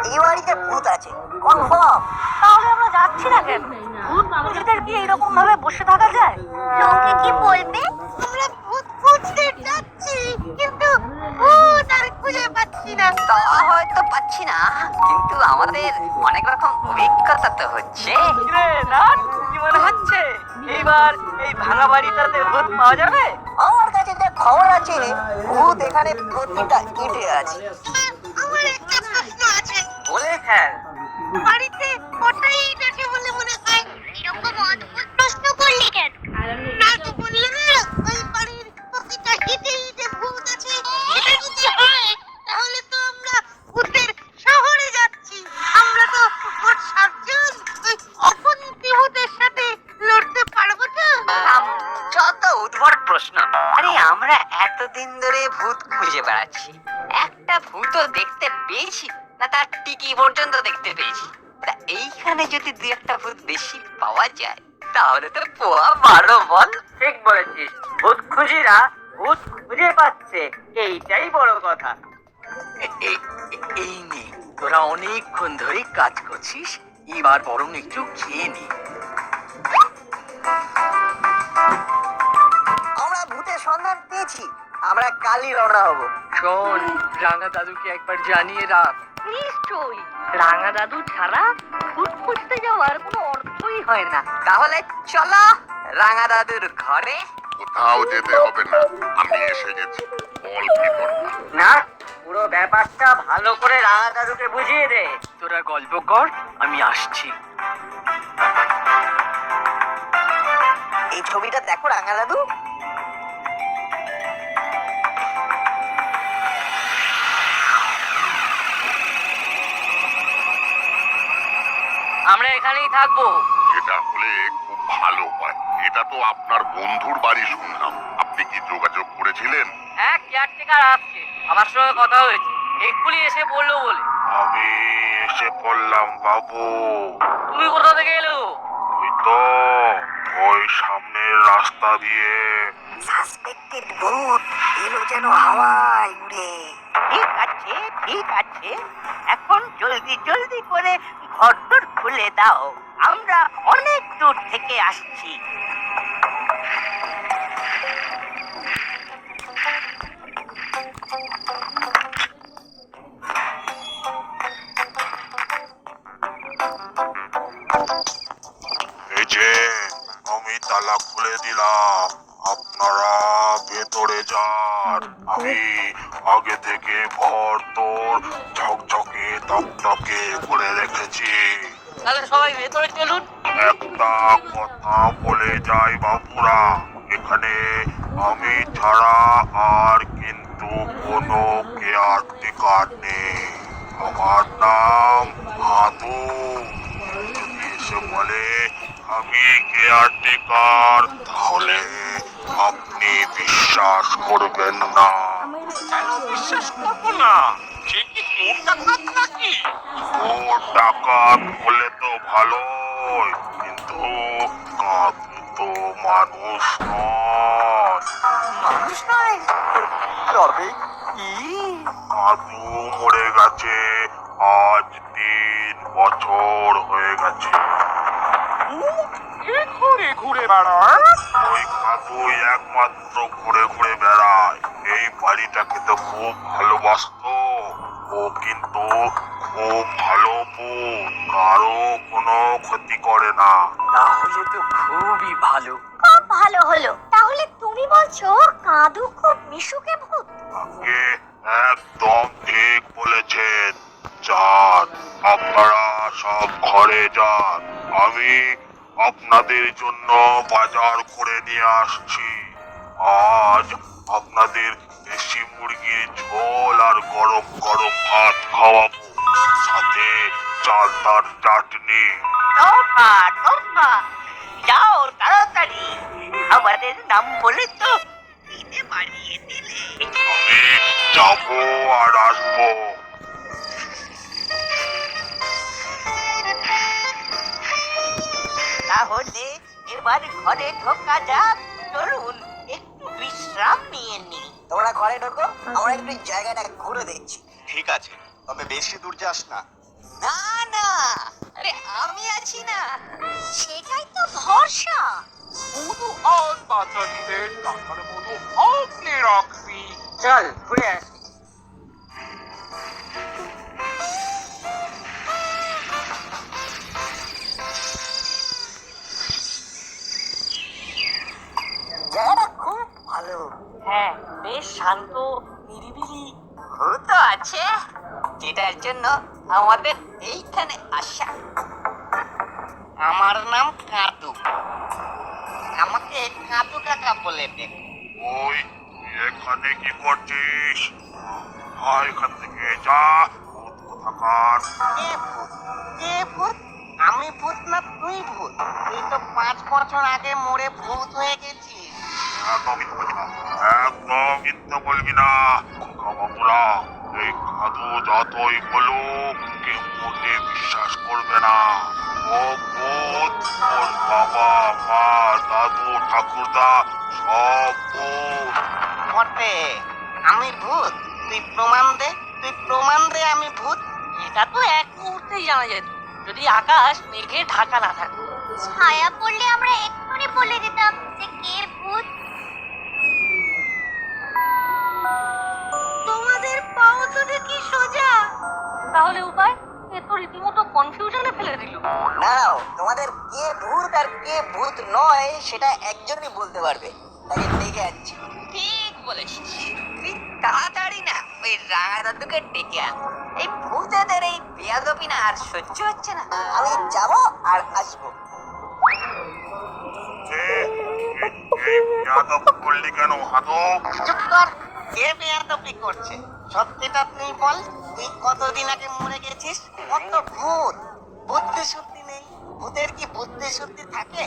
এই বাড়িতে ভূত আছে কনফার্ম। তাহলে আমরা যাচ্ছি না কেন? ভূত খুঁজতে কি এরকম ভাবে বসে থাকা যায়? লোকে কি বলবে? আমরা ভূত খুঁজতে যাচ্ছি, কিন্তু ভূত আর খুঁজে পাচ্ছি না। তা হয়তো পাচ্ছি না, কিন্তু আমাদের অনেক রকম অভিজ্ঞতা তো হচ্ছে। কি মনে হচ্ছে এইবার এই ভাঙা বাড়িটাতে ভূত পাওয়া যাবে? আমার কাছে যে খবর আছে, ভূত এখানে প্রতিটা ইটে আছে। আমার একটা প্রশ্ন আছে, বলে ফেল। বাড়িতে কটাই ইট আছে বলে মনে হয়? এরকম অদ্ভুত প্রশ্ন করলি কেন? না তো বললি না ওই বাড়ির প্রতিটা ইটে ইটে ভূত আছে। এটা যদি হয় তাহলে তো আমরা ভূতের শহরে যাচ্ছি। আমরা তো মোট 7 জন ওই অপন্তি ভূতের সাথে লড়তে পারবো না। যত উদ্ভট প্রশ্ন। আরে আমরা এতদিন ধরে ভূত খুঁজে বেড়াচ্ছি, একটা ভূতও দেখতে পেয়েছি না, তার টিকি পর্যন্ত দেখতে পেয়েছি। তা এইখানে যদি দুই একটা ভূত বেশি পাওয়া যায় তাহলে তো পোয়া 12 বল। ঠিক বলেছিস, ভূত খুঁজিরা ভূত খুঁজে পাচ্ছে, এইটাই বড় কথা। এই নে, তোরা অনেকক্ষণ ধরে কাজ করছিস, এবার বরং একটু খেয়ে নি। আমরা ভূতের সন্ধান পেয়েছি, আমরা কালই রওনা হব। শোন, রাঙা দাদুকে একবার জানিয়ে রাখ। নিশ্চয়ই, রাঙা দাদু ছাড়া ভূত খুঁজতে যাওয়ার কোনো অর্থই হয় না। তাহলে চলো রাঙা দাদুর ঘরে। কোথাও যেতে হবে না, আমি এসে গেছি। বল কি দরকার? না, পুরো ব্যাপারটা ভালো করে রাঙা দাদুকে বুঝিয়ে দে। তোরা গল্প কর, আমি আসছি। এই ছবিটা দেখো রাঙা দাদু। আমরা এখানেই থাকবো। সেটা হলে খুব ভালো হয়। এটা তো আপনার বন্ধুর বাড়ি শুনলাম, আপনি কি যোগাযোগ করেছিলেন? হ্যাঁ, কেয়ারটেকার আসছে, আমার সঙ্গে কথা হয়েছে, এক্ষুনি এসে বললো বলে। আমি এসে পড়লাম বাবু। তুমি কোথা থেকে এলো? ওই তো ওই সামনের রাস্তা দিয়ে। সাসপেক্টেড ভূত এলো যেন হাওয়ায় উড়ে। ঠিক আছে, ঠিক আছে, এখন জলদি জলদি করে ঘরদোর খুলে দাও, আমরা অনেক দূর থেকে আসছি। এই যে আমি তালা খুলে দিলাম, আপনারা ভেতরে যান। আমি আগে থেকে ঘর তোর ঝকঝকে তকতকে করে রেখেছি। তাহলে সবাই ভেতরে চলুন। একটা কথা বলে যাই বাবুরা, এখানে আমি ছাড়া আর কিন্তু কোনো কেয়ারটেকার নেই। আমার নাম হাদু। যদি এসে বলে আমি কেয়ারটেকার, তাহলে আপনি বিশ্বাস করবেন না। বিশ্বাস করবো না? সে কি চোর ডাকাত নাকি? চোর ডাকাত হলে তো ভালোই, কিন্তু কাকু তো মানুষ নয়। মানুষ নয় তবে কি? কাকু মরে গেছে, আজ 3 বছর হয়ে গেছে। এ ঘুরে ঘুরে বেড়ায়? ওই কাকুই একমাত্র ঘুরে ঘুরে বেড়ায়। এই বাড়িটাকে তো খুব ভালোবাসতো। ও কিন্তু খুব ভালো ভূত, কারো কোনো ক্ষতি করে না। তাহলে তো খুবই ভালো। খুব ভালো হলো। তাহলে তুমি বলছো কাদু খুব মিশুকে ভূত? আগে একদম ঠিক বলেছেন। যান, আপনারা সব ঘরে যান, আমি আপনাদের জন্য বাজার করে নিয়ে আসছি। আজ আপনাদের দেশি মুরগির ঝোল আর গরম গরম ভাত খাওয়াবো, সাথে চালতার চাটনি। তোফা তোফা, যাও তাড়াতাড়ি, আমাদের নাম বলে তো দিতে বাড়িয়ে দিলে। আমি যাবো আর আসবো। তাহলে এবার ঘরে ঢোকা যাক। চলুন একটু বিশ্রাম নিয়ে নি। তোমরা ঘরে ঢোকো, আমরা একটু জায়গাটা ঘুরে দেখছি। ঠিক আছে, তবে বেশি দূর যাস না। না না, আরে আমি আছি না। সেটাই তো ভরসা। শুধু আজ বাচ্চাটিতে টাকার মতো আপনি রাখবি। চল ঘুরে আসি। জায়গাটা খুব ভালো। হ্যাঁ, বেশ শান্ত, নিরিবিলি। ভূত আছে, যেটার জন্য আমাদের এইখানে আসা। আমার নাম কাদু, আমাকে কাদু কাকা বলে ডেকে। ওই তুই এখানে কি করছিস? এখান থেকে যা, ভূত কোথাকার। কে ভূত? কে ভূত? আমি ভূত না তুই ভূত? তুই তো 5 বছর আগে মরে ভূত হয়ে গেছিস। একদম মিথ্যা বলবি না বাবুরা। এই কাদু যতই বলুক কেউ মোটে বিশ্বাস করবে না। ও ভূত, ওর বাবা মা দাদু ঠাকুরদা সব ভূত। বটে, আমি ভূত? তুই প্রমাণ দে, তুই প্রমাণ দে আমি ভূত। এটা তো এক মুহূর্তেই জানা যেত, যদি আকাশ মেঘে ঢাকা না থাকতো। ছায়া পড়লে আমরা এক্ষুনি বলে দিতাম যে কে ভূত। তোমাদের পাও তো দেখি সোজা। তাহলে উপায়? এ তো রীতিমতো কনফিউশনে ফেলে দিল। দাঁড়াও, তোমাদের কে ভূত আর কে ভূত নয় সেটা একজনই বলতে পারবে, তাকে ডেকে আনছি। ঠিক বলেছিস, তুই তাড়াতাড়ি না ওই রাঙা দাদুকে ডেকে আন। এই ভূতেদের এই বেয়াদবি না আর সহ্য হচ্ছে না। আমি যাব আর আসবো। এই যাদব করলি কেন হাদব? চুপ কর, কে বেয়াদবি করছে? সত্যিটা তুই বল, তুই কতদিন আগে মরে গেছিস? কত ভূত, বুদ্ধি শুদ্ধি নেই। ভূতের কি বুদ্ধি শুদ্ধি থাকে?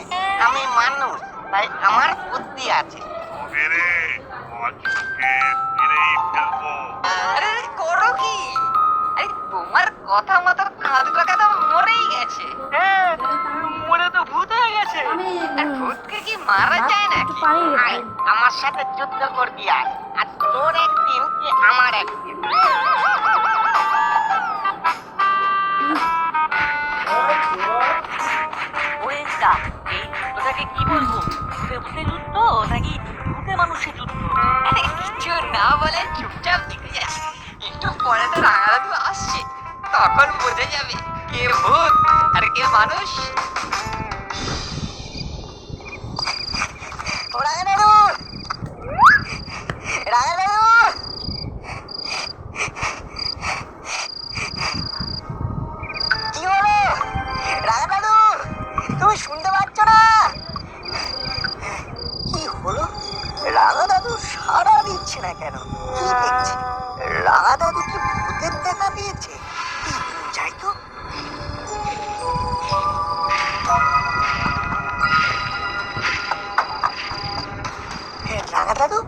আমি মানুষ, তাই আমার বুদ্ধি আছে। মেরে আজকে মেরেই ফেলবো। আরে করো কি? আরে তোমার কথা মতো কাদু কাকা তো মরেই গেছে। হ্যাঁ, মরে তো ভূত হয়ে গেছে। আর ভূতকে কি মারা যায় নাকি? আয়, আমার সাথে যুদ্ধ করবি আয়। আর তোর একদিন কি আমার একদিন। ওয়েস্টা, এই যুদ্ধটাকে কি বলবো? ভূতে যুদ্ধ নাকি ভূতে মানুষের যুদ্ধ? কিছু না বলে চুপচাপ দেখে যা। একটু পরে তো রাঙা দাদু আসছে, তখন বোঝা যাবে কে ভূত আর কে মানুষ। ও রাঙা দাদু, রাঙা দাদু, কি হলো? রাঙা দাদু, তুমি শুনতে পাচ্ছ না? কি হলো? রাঙা দাদু সাড়া দিচ্ছে না কেন? কি দেখছে? রাঙা দাদু কি ভূতের দেখা পেয়েছে? যাই তো। রাঙা দাদু,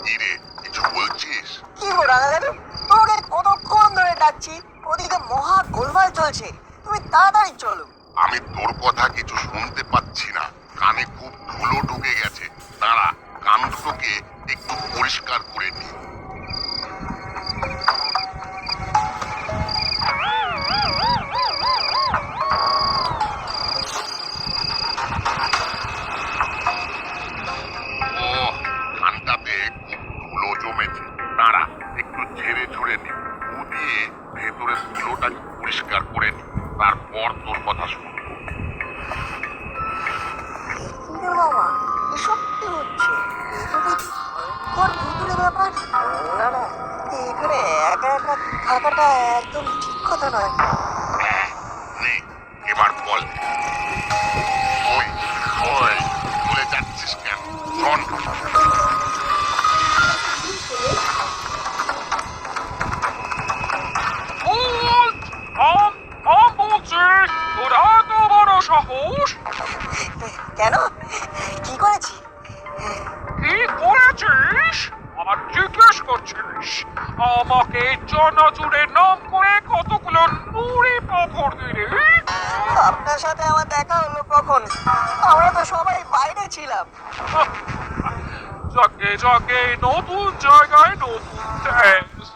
কিরে কিছু বলছিস? কি গো রাঙা দাদু, তোমাকে কতক্ষণ ধরে ডাকছি, ওদিকে মহা গোলমাল চলছে, তুমি তাড়াতাড়ি চলো। আমি তোর কথা কিছু শুনতে পাচ্ছি না, কানে খুব ধুলো ঢুকে গেছে। দাঁড়া, কান দুটোকে একটু পরিষ্কার করে নি। ও, কানটাতে খুব ধুলো জমেছে। দাঁড়া, একটু ঝেড়ে ঝুড়ে নি। ফু দিয়ে ভেতরের ধুলোটা পরিষ্কার করে নি, তারপর তোর কথা শুনবো। ইন্দ্র বাবা, এসব কি হচ্ছে? এটা দেখি ভয়ঙ্কর ভুতুড়ে ব্যাপার। না না, এখানে একা একা থাকাটা একদম ঠিক কথা নয়। নে, এবার বল। ওই ওই বলে যাচ্ছিস কেন? শোন, ভূত! বলছি, তোর এত বড় সাহস! কেন? কি করেছি? কি করেছিস? আর জিজ্ঞেস করছিস? আমাকে জনজুড়ে নাম করে কতগুলো নুড়ি পাথর দিলি? আপনার সাথে আমার দেখা হলো কখন? আমরা তো সবাই বাইরে ছিলাম। যাকে যাকে নতুন জায়গায় নতুন টেস্ট।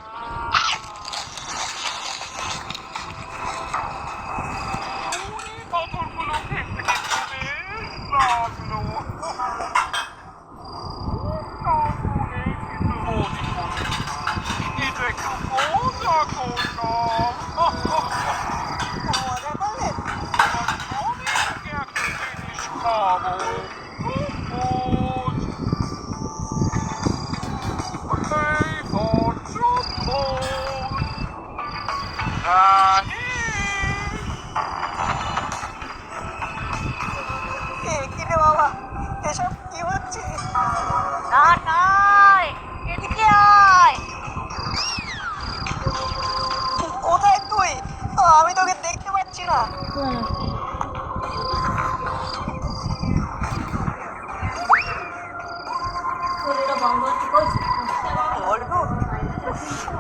বলবো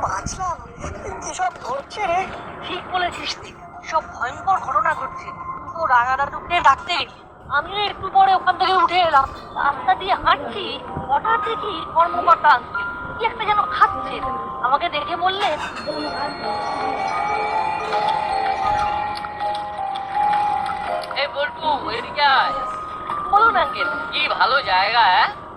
বাঁচলাম, কিসব ঘটছে রে? ঠিক বলেছিস তুই, সব ভয়ঙ্কর ঘটনা ঘটছে। তো রাঙা দাদুকে ডাকতে গেলি, আমিও একটু পরে ওখান থেকে উঠে এলাম। রাস্তা দিয়ে হাঁটছি, হঠাৎ দেখি কর্মকর্তা আঙ্কেল কি একটা যেন খাচ্ছে। আমাকে দেখে বললেন, এই বল্টু এদিকে আয়। বলুন আঙ্কেল। কি ভালো জায়গা,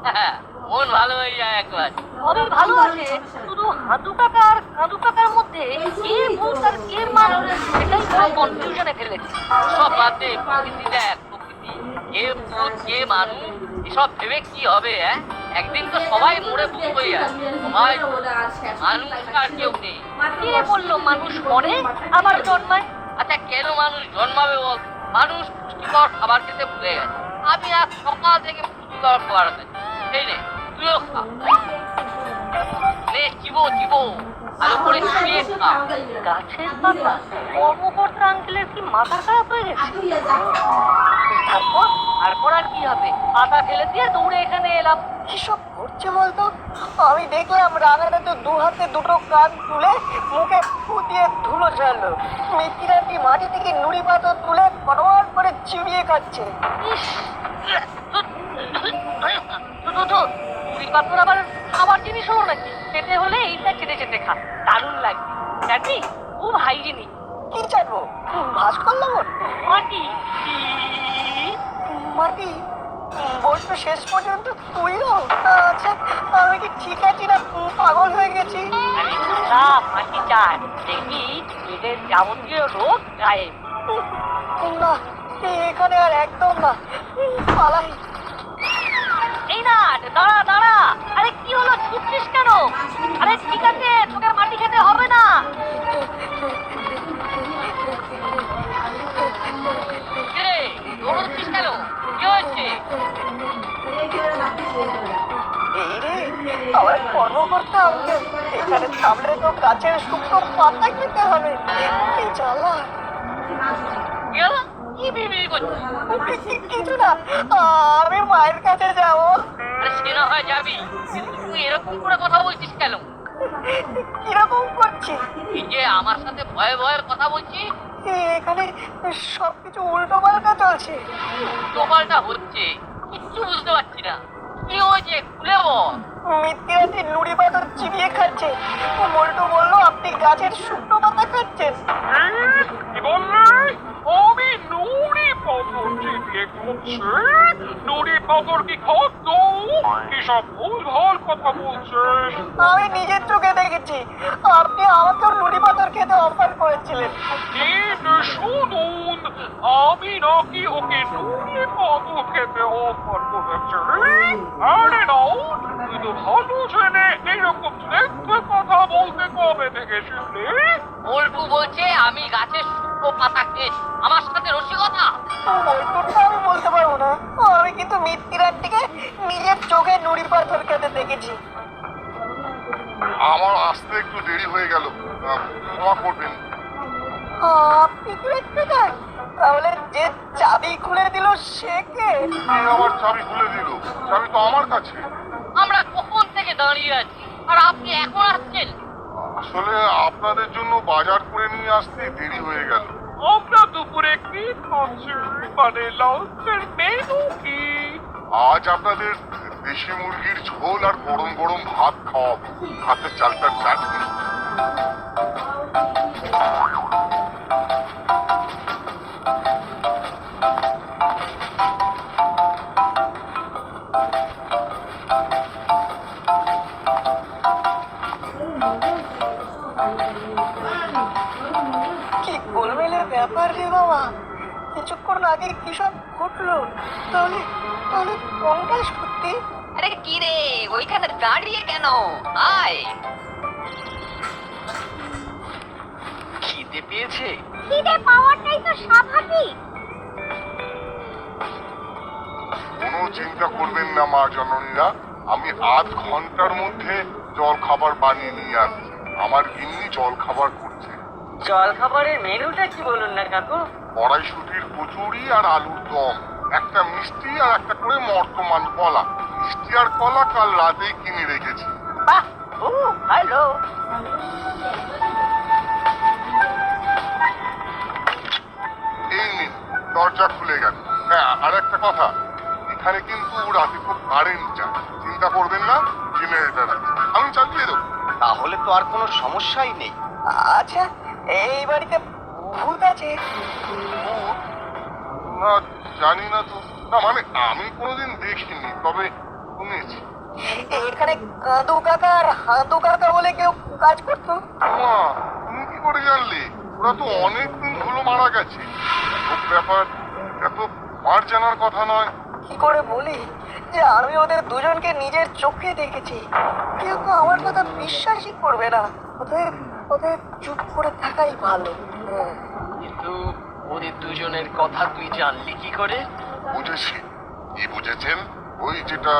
হ্যাঁ? মন ভালো হয়ে যায় একবার। সবই ভালো আছে, শুধু হাঁটু কাকা আর কাঁদু কাকার মধ্যে কে ভূত আর কে মানুষ সেটাই পুরো কনফিউশনে ফেলেছে। সব বাদ দে, প্রকৃতি দেখ, প্রকৃতি। কে ভূত কে মানুষ এসব ভেবে কি হবে, হ্যাঁ? একদিন তো সবাই মরে ভূত হয়ে যায়, সবাই মানুষ আর কেউ নেই। কে বললো মানুষ মরে আবার জন্মায়? আচ্ছা কেন মানুষ জন্মাবে বল? মানুষ পুষ্টিকর খাবার খেতে ভুলে গেছে। আমি আজ সকাল থেকে পুষ্টিকর খাবার খাচ্ছি। এই নে, তুইও খা। নে চিবো চিবো, ভালো করে চিবিয়ে খা। গাছের পাতা, কর্মকর্তা আঙ্কেলের কি মাথা খারাপ হয়ে গেছে? তারপর তারপর আর কি হবে, পাতা ফেলে দিয়ে দৌড়ে এখানে এলাম। কিসব ঘটছে বলতো? আমি দেখলাম রাঙাটা তো দু হাতে দুটো কান তুলে মুখে ফু দিয়ে ধুলো ছাড়লো। মিত্তিরাটি মাটি থেকে নুড়ি পাথর তুলে ফটফট করে চিবিয়ে খাচ্ছে। ইস, পুরি পাথর আবার খাবার জিনিস হলো নাকি? খেতে হলে এইটা চেটে চেটে খা, দারুণ লাগবে। জানি খুব হাইজিনিক। কি চাইবো? ভাস্কর লবণ? মাটি মাটি? বলতো শেষ পর্যন্ত তুইও? আচ্ছা, আমি কি ঠিক আছি না পাগল হয়ে গেছি? আমি সব মাটি চাই, দেখবি এদের যাবতীয় রোগ গায়েব। না, এখানে আর একদম না, পালাই। এই না, দাঁড়া দাঁড়া। আরে কি হলো, ছুটছিস কেন? আরে ঠিক আছে, তোকে মাটি খেতে হবে না। কিরে, দৌড়চ্ছিস কেন? কি হয়েছে? এই রে, আমার কর্মকর্তা আঙ্কেল, এখানে থামলে তো গাছের শুকনো পাতা খেতে হবে। এই জ্বালা। কি হলো? কি বিড়বিড় করছিস? কিছু না, আমি মায়ের কাছে যাবো। আরে সে না হয় যাবি, কিন্তু তুই এরকম করে কথা বলছিস কেন? কিরকম করছি? তুই যে আমার সাথে ভয়ে ভয়ে কথা বলছিস, এখানে সবকিছু উল্টো পাল্টা চলছে। তোপালটা হচ্ছে, কিচ্ছু বুঝতে পারছি না। কি হয়েছে খুলে বল। মিত্তিরাটি নুড়ি পাথর চিবিয়ে খাচ্ছে। মল্টু বললো আপনি গাছের শুকনো পাতা খাচ্ছেন। কি বললে? আমি নুড়ি পাথর চিবিয়ে খাচ্ছি? নুড়ি পাথর কি খাদ্য? কি সব ভুল ভাল কথা বলছিস? আমি নিজের চোখে দেখেছি, আপনি আমাকেও নুড়ি পাথর খেতে অফার করেছিলেন। কিন্তু শুনুন, আমি নাকি ওকে নুড়ি পাথর খেতে অফার করেছি? আরে নাও, তুই তো ভালো জেনে এরকম দেখতে কথা বলতে কবে থেকে শিখলি? বল্টু বলছে আমি গাছের শুকনো পাতা খেয়েছি, আমার সাথে রসিকতা। মল্টুরটা আমি বলতে পারবো না, আমি কিন্তু মিত্তিরাটিকে নিজের চোখে নুড়ি পাথর খেতে দেখেছি। আমার আসতে একটু দেরি হয়ে গেল, ক্ষমা করবেন। আপনি কি দেখতে চান? তাহলে যে চাবি খুলে দিল সে কে? কে আমার চাবি খুলে দিল? চাবি তো আমার কাছে। আমরা কখন থেকে দাঁড়িয়ে আছি আর আপনি এখন আসছেন? আসলে আপনাদের জন্য বাজার করে নিয়ে আসতে দেরি হয়ে গেল। আমরা দুপুরে কি খাচ্ছি? মানে লাঞ্চের মেনু কি? আজ আপনাদের দেশি মুরগির ঝোল আর গরম গরম ভাত খাওয়াবো, হাতের চালটার চাটনি। কি গোলমেলের ব্যাপার রে বাবা, কিছুক্ষণ আগে কি সব ঘটলো? তাহলে তাহলে কোনটা সত্যি? আরে কি রে, ওইখানে দাঁড়িয়ে কেন? আয়। খিদে পেয়েছে? খিদে পাওয়াটাই তো স্বাভাবিক। কোনো চিন্তা করবেন না মা জননীরা, আমি আধ ঘন্টার মধ্যে জল খাবার বানিয়ে নিয়ে আসছি। আমার গিন্নি জল খাবার করছে। জল খাবারের মেনুটা কি বলুন না কাকু? কড়াইশুটির কচুরি আর আলুর দম, একটা মিষ্টি আর একটা করে মর্তমান কলা। মিষ্টি আর কলা কাল রাতেই কিনে রেখেছি। বাহ, ও ভালো। এই নিন, দরজা খুলে গেল। হ্যাঁ, আর একটা কথা, এখানে কিন্তু রাতে খুব কারেন্ট যায়, চিন্তা করবেন না, জেনারেটর আছে, আমি চালিয়ে দেবো। তাহলে তো আর কোনো সমস্যাই নেই। আচ্ছা, এই বাড়িতে ভূত আছে? ভূত? না, জানি না তো। না মানে আমি কোনোদিন দেখিনি, তবে শুনেছি। এখানে কাঁদু কাকা আর হাঁদু কাকা বলে কেউ কাজ করতো? মা, তুমি কি করে জানলে? ওরা তো অনেকদিন হলো মারা গেছে। সব ব্যাপার এটা তো আর জানার কথা নয়। কি করে বলি যে আমি ওদের দুজনকে নিজের চোখে দেখেছি? কেউ তো আমার কথা বিশ্বাসই করবে না। ওদের ওদের চুপ করে থাকাই ভালো। কিন্তু ওদের দুজনের কথা তুই জানলি কি করে? বুঝেছি। কি বুঝেছেন? ওই যেটা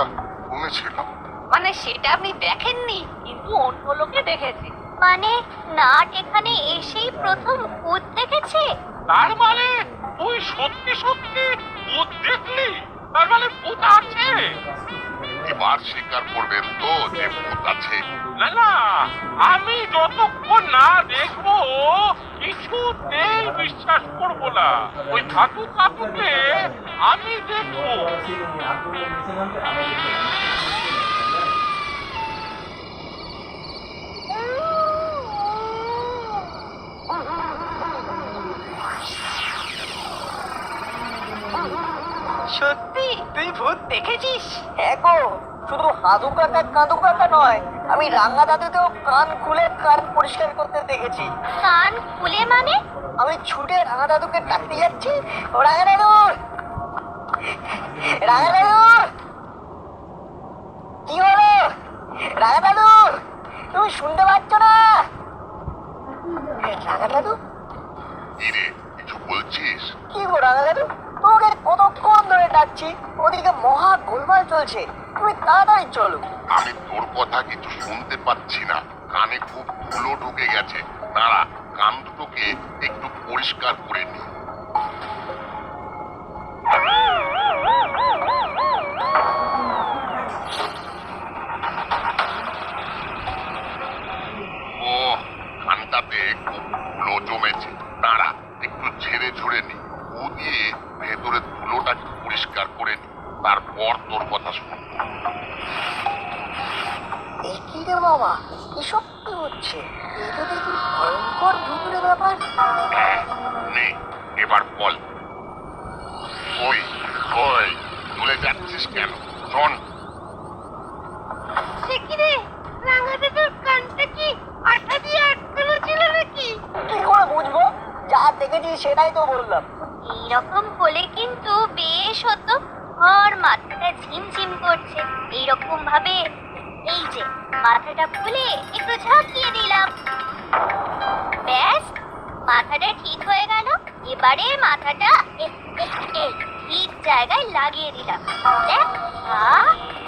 শুনেছিলাম। মানে সেটা আপনি দেখেননি? কিন্তু অন্য লোকে দেখেছে। মানে নাট এখানে এসেই প্রথম ভূত দেখেছে? তার মানে তুই সত্যি সত্যি ভূত দেখলি? তার মানে ভূত আছে? এবার স্বীকার করবেন তো যে ভূত আছে? না না, আমি যতক্ষণ না দেখবো কিছুতেই বিশ্বাস করবো না। ওই ধাতু কাকুকে আমি দেখবো। সত্যি তুই ভূত দেখেছিস? হ্যাঁ গো, শুধু হাঁদু কাকা কাঁদু কাকা নয়, আমি রাঙা দাদুকেও কান খুলে কান পরিষ্কার করতে দেখেছি। কান খুলে মানে? আমি ছুটে রাঙা দাদুকে ডাকতে যাচ্ছি, ও রাঙা দাদু, রাঙা দাদু, কি হলো? রাঙা দাদু, তুমি শুনতে পাচ্ছ না? রাঙা দাদু, কি রে, কিছু বলছিস? কি গো রাঙা দাদু, তোমাকে কতক্ষণ ধরে ডাকছি, ওদিকে মহা গোলমাল চলছে, তুমি তাড়াতাড়ি চলো। আমি তোর কথা কিছু শুনতে পাচ্ছি না, কানে খুব ধুলো ঢুকে গেছে। দাঁড়া, কান দুটোকে একটু পরিষ্কার করে নি। ও, কানটাতে খুব ধুলো জমেছে। দাঁড়া, একটু ঝেড়ে ঝুড়ে নি, ও দিয়ে ভেতরে ধুলোটাকে পরিষ্কার করে নি, তারপর তোর কথা শুনবো। এই কি রে বাবা, এসব কি হচ্ছে? এটা দেখি ভয়ঙ্কর ভুতুরে ব্যাপার। নে, এবার বল। ওই ওই চলে যাচ্ছিস কেন? শোন, সে কি রে, রাঙা দাদুর কানটা কি আঠা দিয়ে আটকানো ছিল নাকি? কি করে বুঝবো? যা দেখেছি সেটাই তো বললাম। এইরকম হলে কিন্তু বেশ হতো। আর মাথাটা ঝিমঝিম করছে, এইরকম ভাবে এই যে মাথাটা খুলে একটু ঝাঁকিয়ে দিলাম, ব্যাস মাথাটা ঠিক হয়ে গেল। এবারে মাথাটা ঠিক জায়গায় লাগিয়ে দিলাম। দেখ,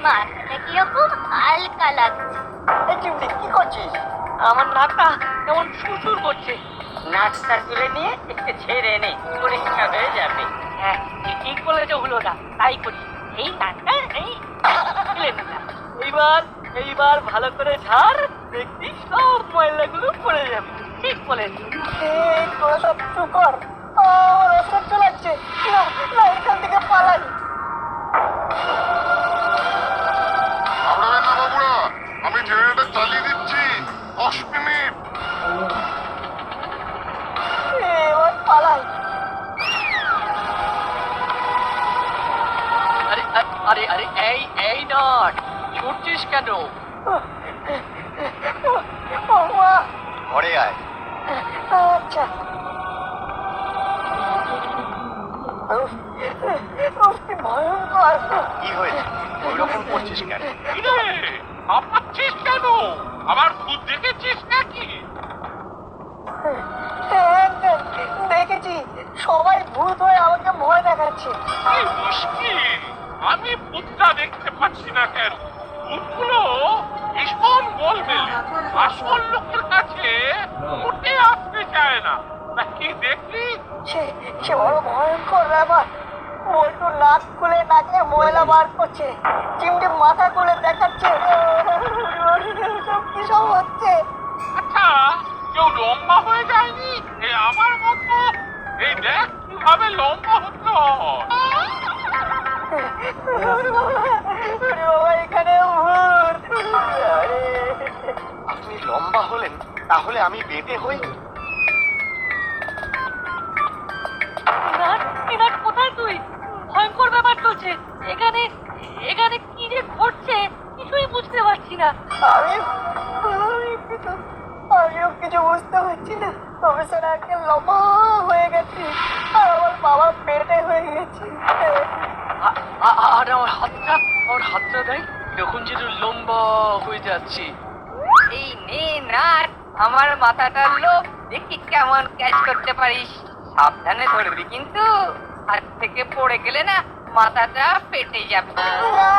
মাথাটা কিরকম হালকা লাগছে। এই চিমটি, কি করছিস? আমার নাকটা কেমন সুরসুর করছে। নাচটা তুলে নিয়ে একটু ছেড়ে নে, পরিষ্কার হয়ে যাবে। হ্যাঁ, ঠিক বলেছে হলোটা, তাই করি। এই নাকটা এই তুলে নিলাম। এইবার ভালো করে ঝাড়, দেখবি সব ময়লাগুলো পড়ে যাবে। ঠিক বলেছি। এই তোরা সব চুপ কর, আমার অসহ্য লাগছে। না না, এখান থেকে পালাই। ঘাবড়াবেন না বাবুরা, আমি জেনারেটর চালিয়ে দিচ্ছি। 10 মিনিট। এবার পালাই। আরে আরে আরে এই এই নট, ছুটছিস কেন? ও মা, ঘরে আয়। আচ্ছা। উফ, উফ, কি ভয়ঙ্কর। কি হয়েছে? ওই রকম করছিস কেন? কিরে, হাঁপাচ্ছিস কেন? আবার ভূত দেখেছিস নাকি? হ্যাঁ, দেখেছি, সবাই ভূত হয়ে আমাকে ভয় দেখাচ্ছে। কি মুশকিল, আমি ভূতটা দেখতে পাচ্ছি না কেন? ভূতগুলো ভীষণ গোলমেলে, আসল লোকের কাছে মোটে আসতে চায় না। তা কি দেখলি? সে সে বড় ভয়ঙ্কর ব্যাপার। বল্টুর নাক খুলে নাকে ময়লা বার করছে, চিমটে মাথা খুলে দেখাচ্ছে। সব কি সব হচ্ছে? আচ্ছা কেউ লম্বা হয়ে যায়নি এই আমার মতো? এই দেখ কিভাবে লম্বা হতো। ওরে বাবা, এখানে ভূত! আরে! আপনি লম্বা হলেন, তাহলে আমি বেঁটে হই? বিরাট, বিরাট, কোথায় তুই? ভয়ঙ্কর ব্যাপার চলছে এখানে। এখানে কি যে ঘটছে কিছুই বুঝতে পারছি না। আমিও কিছু বুঝতে পারছি না। তবে স্যার আজকে লম্বা হয়ে গেছি, আর আমার বাবা পেটে হয়ে গেছি। আর আমার হাতটা দেয়, যখন যেন লম্বা হয়ে যাচ্ছি। এই নে নাট, আমার মাথাটার লোভ দেখি কেমন ক্যাচ করতে পারিস। সাবধানে ধরবি কিন্তু, হাত থেকে পড়ে গেলে না মাথাটা পেটে যাবে। না,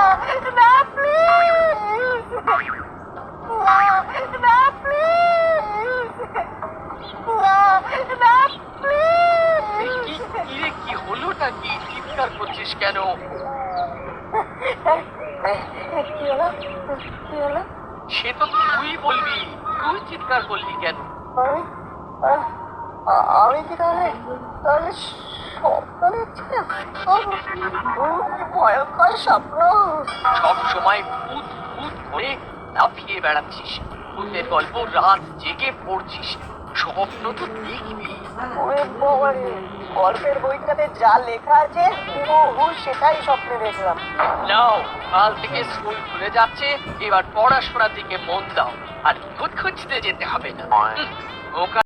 না, প্লিজ! না, প্লিজ! না, না, প্লিজ! কি হলোটা কি? চিৎকার করছিস কেন? কি হলো? কি হলো? সে তো তুই বলবি, তুই চিৎকার করলি কেন? আমি কি তাহলে স্বপ্ন দেখছিলাম? কি ভয়ঙ্কর স্বপ্ন! সব সময় ভূত ভূত করে লাফিয়ে বেড়াচ্ছিস, ভূতের গল্প রাত জেগে পড়ছিস, স্বপ্ন তো দেখবি। ওরে বাবারে, গল্পের বইটাতে যা লেখা আছে হুবহু সেটাই স্বপ্নে দেখলাম। নাও, কাল থেকে স্কুল খুলে যাচ্ছে, এবার পড়াশোনার দিকে মন দাও, আর ভূত খুঁজতে যেতে হবে না। বোকা